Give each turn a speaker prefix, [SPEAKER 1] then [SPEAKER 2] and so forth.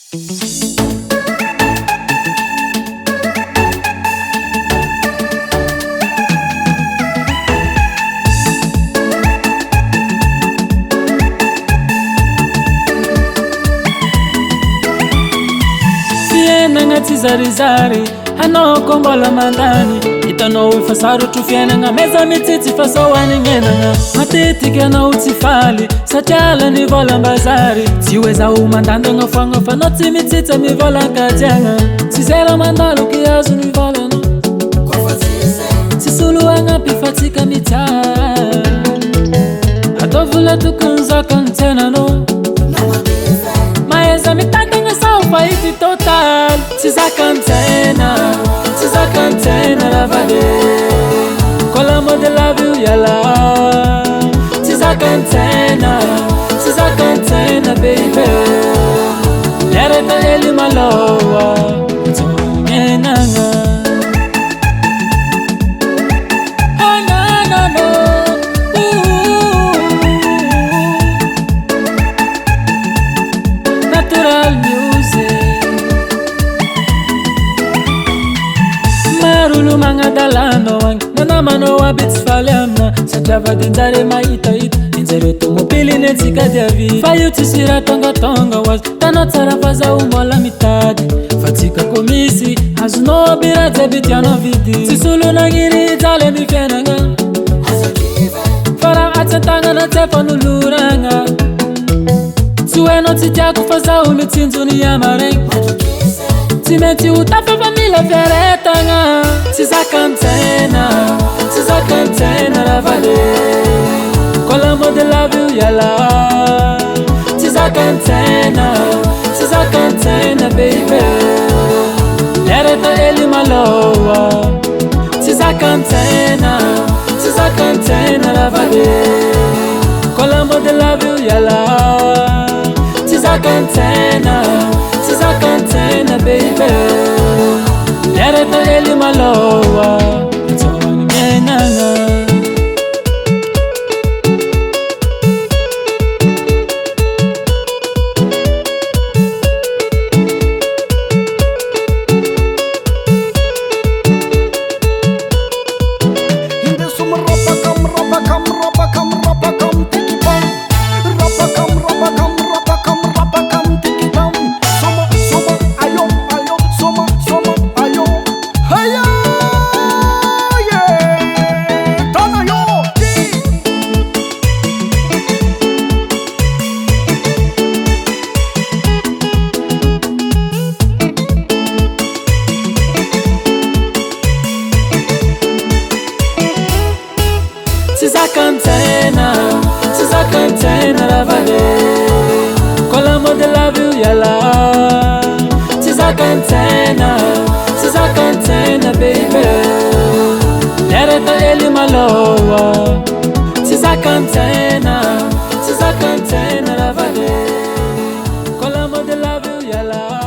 [SPEAKER 1] Nagnaty zarizary hanao ko mbola mandany hitanao efa sarotro fiainagna meza mitsitsy fa sahoanignainagna matetika anao tsy faly satria lany volam-bazary tsy hoe zaho mandandagna fogna fa anao tsy mitsitsy mivolan-kajiagna tsy zay raha mandalo ke azo mivolana tsy solo agnampy fa tsika mitsara atao vola tokony zakany tsenanao maeza mitantagna sao fa ity total tsy zakany tsena tsy zakany tsena ravale kola mode lavio yala tsy zakany tsena tsy zakany tsena baby yareta hely maloa tsonenagna Mangadalano nanamano abitsy faly amina satria vadinjare mahitahita injare tomobily netsika diavy fa io tsisy raha tongatonga hoazy tanao tsara fa zaho mbola mitady fa tsika ko misy azonao bira jiaby tianao vidy tsy solo nagniry jaly amy fiainagna fa raha atsy-tagnana tsy afanoloragna tsy hoenao tsy tiako fa zaho mitsinjony amaregny tsy maintsy ho tafa fa mila fiaretagna tsy zakany tsena tsy zakany tsena ravale kola mode lavio yala tsy zakany tsena tsy zakany tsena baby yareta hely maloa tsy zakany tsena tsy zakany tsena ravale kola mode lavio yala tsy zakany tsena tsy zakany tsena baby yareta hely maloa tsonenagna tsy zakany tsena ravale kola mode lavio yala tsy zakany tsena tsy zakany tsena baby yareta hely maloa tsy zakany tsena tsy zakany tsena ravale kola mode lavio yala